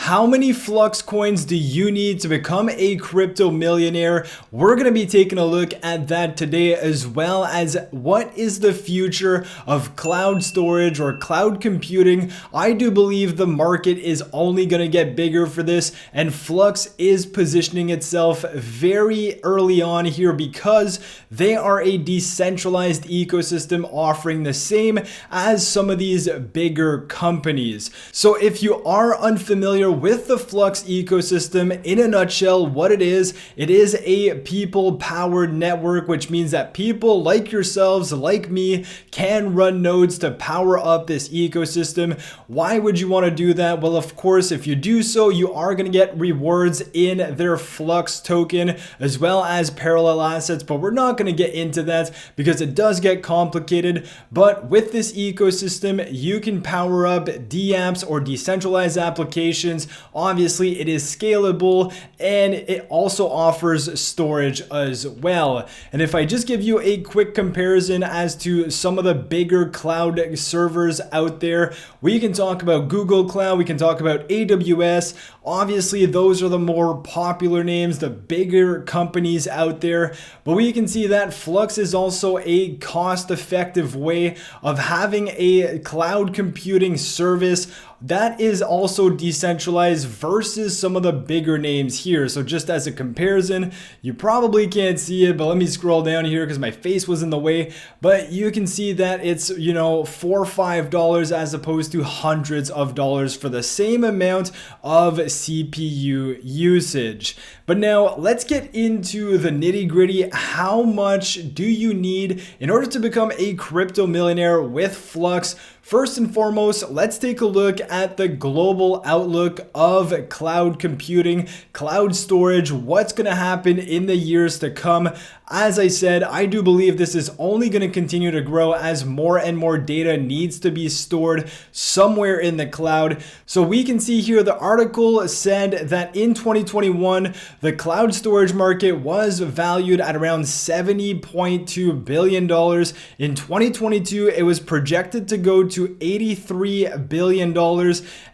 How many Flux coins do you need to become a crypto millionaire? We're going to be taking a look at that today, as well as what is the future of cloud storage or cloud computing. I do believe the market is only going to get bigger for this, and Flux is positioning itself very early on here because they are a decentralized ecosystem offering the same as some of these bigger companies. So if you are unfamiliar with the Flux ecosystem, in a nutshell, what it is a people-powered network, which means that people like yourselves, like me, can run nodes to power up this ecosystem. Why would you want to do that? Well, of course, if you do so, you are going to get rewards in their Flux token, as well as parallel assets, but we're not going to get into that because it does get complicated. But with this ecosystem, you can power up dApps or decentralized applications. Obviously, it is scalable and it also offers storage as well. And if I just give you a quick comparison as to some of the bigger cloud servers out there, we can talk about Google Cloud, we can talk about AWS. Obviously, those are the more popular names, the bigger companies out there. But we can see that Flux is also a cost-effective way of having a cloud computing service that is also decentralized versus some of the bigger names here. So just as a comparison, you probably can't see it, but let me scroll down here because my face was in the way. But you can see that it's, $4 or $5 as opposed to hundreds of dollars for the same amount of CPU usage. But now let's get into the nitty-gritty. How much do you need in order to become a crypto millionaire with Flux? First and foremost, let's take a look at the global outlook of cloud computing, cloud storage, what's going to happen in the years to come. As I said, I do believe this is only going to continue to grow as more and more data needs to be stored somewhere in the cloud. So we can see here the article said that in 2021, the cloud storage market was valued at around $70.2 billion. In 2022, it was projected to go to $83 billion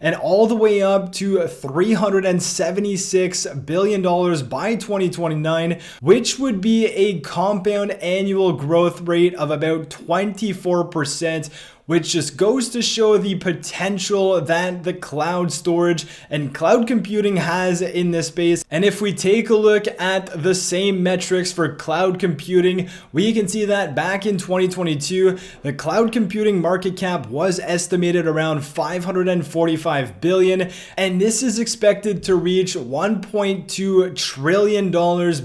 and all the way up to $376 billion by 2029, which would be a compound annual growth rate of about 24%, which just goes to show the potential that the cloud storage and cloud computing has in this space. And if we take a look at the same metrics for cloud computing, we can see that back in 2022, the cloud computing market cap was estimated around $545 billion, and this is expected to reach $1.2 trillion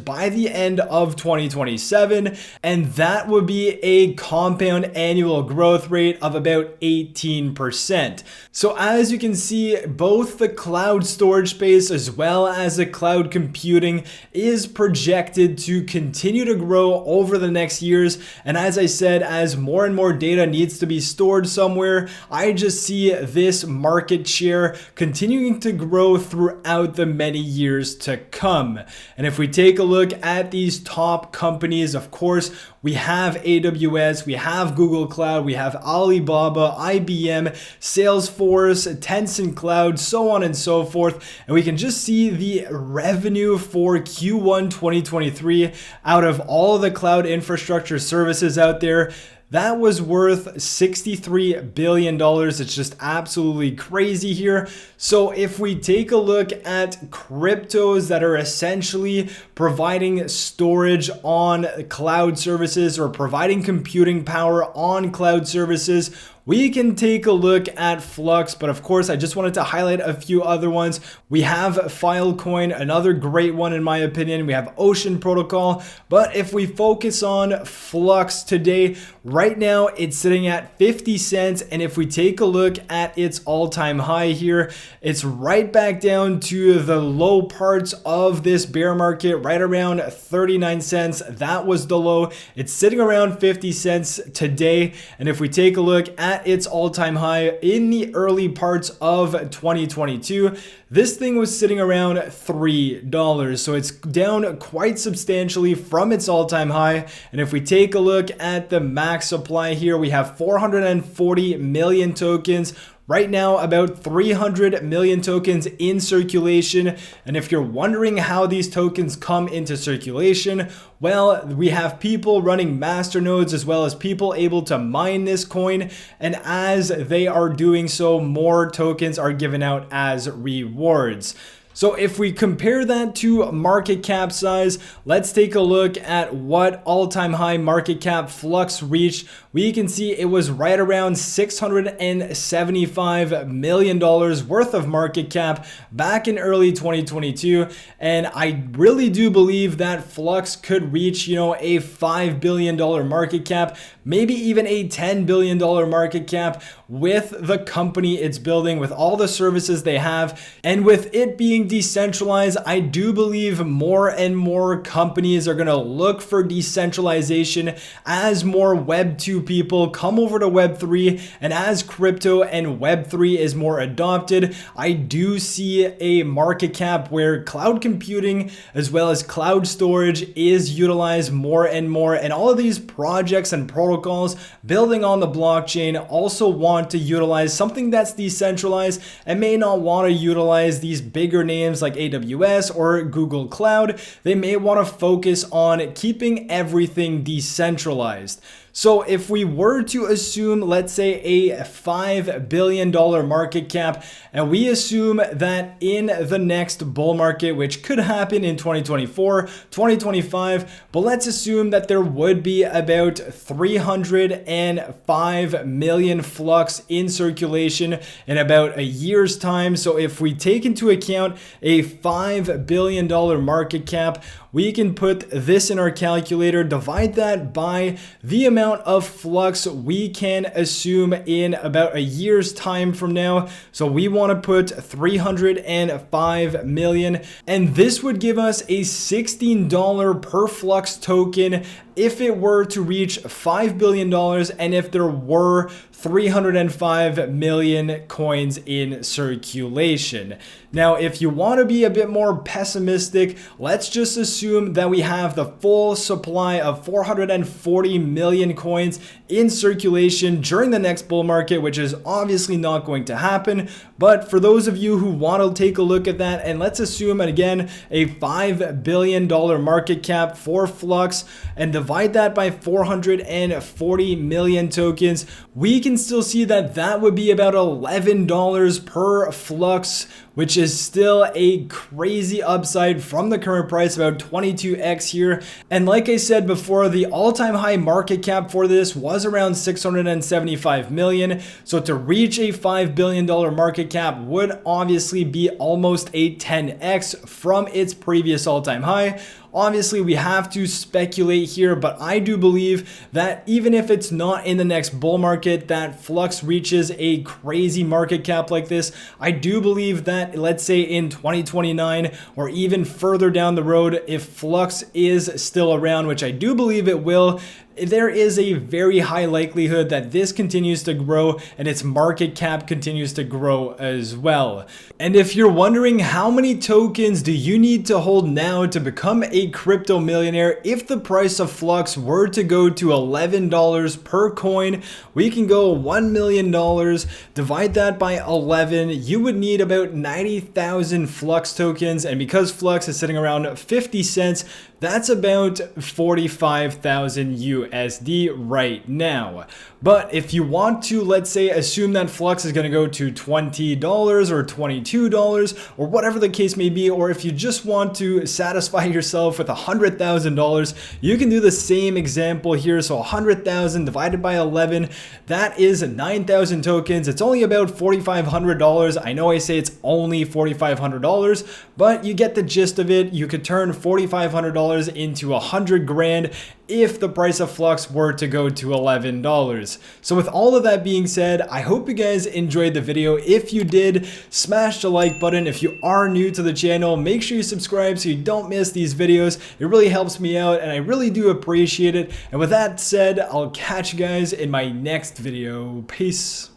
by the end of 2027, and that would be a compound annual growth rate of about 18%. So as you can see, both the cloud storage space as well as the cloud computing is projected to continue to grow over the next years. And as I said, as more and more data needs to be stored somewhere, I just see this market share continuing to grow throughout the many years to come. And if we take a look at these top companies, of course, we have AWS, we have Google Cloud, we have Alibaba, IBM, Salesforce, Tencent Cloud, so on and so forth. And we can just see the revenue for Q1 2023 out of all of the cloud infrastructure services out there. That was worth $63 billion. It's just absolutely crazy here. So if we take a look at cryptos that are essentially providing storage on cloud services or providing computing power on cloud services, we can take a look at Flux, but of course, I just wanted to highlight a few other ones. We have Filecoin, another great one in my opinion. We have Ocean Protocol, but if we focus on Flux today, right now it's sitting at 50 cents. And if we take a look at its all-time high here, it's right back down to the low parts of this bear market, right around 39 cents. That was the low. It's sitting around 50 cents today. And if we take a look at its all-time high in the early parts of 2022, this thing was sitting around $3. So it's down quite substantially from its all-time high. And if we take a look at the max supply here, we have 440 million tokens right now about 300 million tokens in circulation. And if you're wondering how these tokens come into circulation, well, we have people running masternodes as well as people able to mine this coin. And as they are doing so, more tokens are given out as rewards. So if we compare that to market cap size, let's take a look at what all-time high market cap Flux reached. We can see it was right around $675 million worth of market cap back in early 2022. And I really do believe that Flux could reach, a $5 billion market cap, maybe even a $10 billion market cap with the company it's building, with all the services they have. And with it being decentralized, I do believe more and more companies are going to look for decentralization as more Web 2 people come over to Web 3, and as crypto and Web 3 is more adopted, I do see a market cap where cloud computing as well as cloud storage is utilized more and more, and all of these projects and protocols building on the blockchain also want to utilize something that's decentralized and may not want to utilize these bigger names like AWS or Google Cloud. They may want to focus on keeping everything decentralized. So if we were to assume, let's say, a $5 billion market cap, and we assume that in the next bull market, which could happen in 2024, 2025, but let's assume that there would be about 305 million Flux in circulation in about a year's time. So if we take into account a $5 billion market cap, we can put this in our calculator, divide that by the amount of Flux we can assume in about a year's time from now. So we want to put 305 million, and this would give us a $16 per Flux token if it were to reach $5 billion and if there were 305 million coins in circulation. Now, if you want to be a bit more pessimistic, let's just assume that we have the full supply of 440 million coins in circulation during the next bull market, which is obviously not going to happen. But for those of you who want to take a look at that, and let's assume again a $5 billion market cap for Flux and divide that by 440 million tokens, we can still see that that would be about $11 per Flux, which is still a crazy upside from the current price, about 22x here. And like I said before, the all-time high market cap for this was around 675 million. So to reach a $5 billion market cap would obviously be almost a 10x from its previous all-time high. Obviously, we have to speculate here, but I do believe that even if it's not in the next bull market that Flux reaches a crazy market cap like this, I do believe that, let's say in 2029 or even further down the road, if Flux is still around, which I do believe it will, there is a very high likelihood that this continues to grow and its market cap continues to grow as well. And if you're wondering how many tokens do you need to hold now to become a crypto millionaire, if the price of Flux were to go to $11 per coin, we can go $1 million, divide that by 11, you would need about 90,000 Flux tokens. And because Flux is sitting around 50 cents, that's about 45,000 USD right now. But if you want to, let's say, assume that Flux is going to go to $20 or $22 or whatever the case may be, or if you just want to satisfy yourself with $100,000, you can do the same example here. So 100,000 divided by 11, that is 9,000 tokens. It's only about $4,500. I know I say it's only $4,500, but you get the gist of it. You could turn $4,500 into 100 grand if the price of Flux were to go to $11. So with all of that being said, I hope you guys enjoyed the video. If you did, smash the like button. If you are new to the channel, make sure you subscribe so you don't miss these videos. It really helps me out and I really do appreciate it. And with that said, I'll catch you guys in my next video. Peace.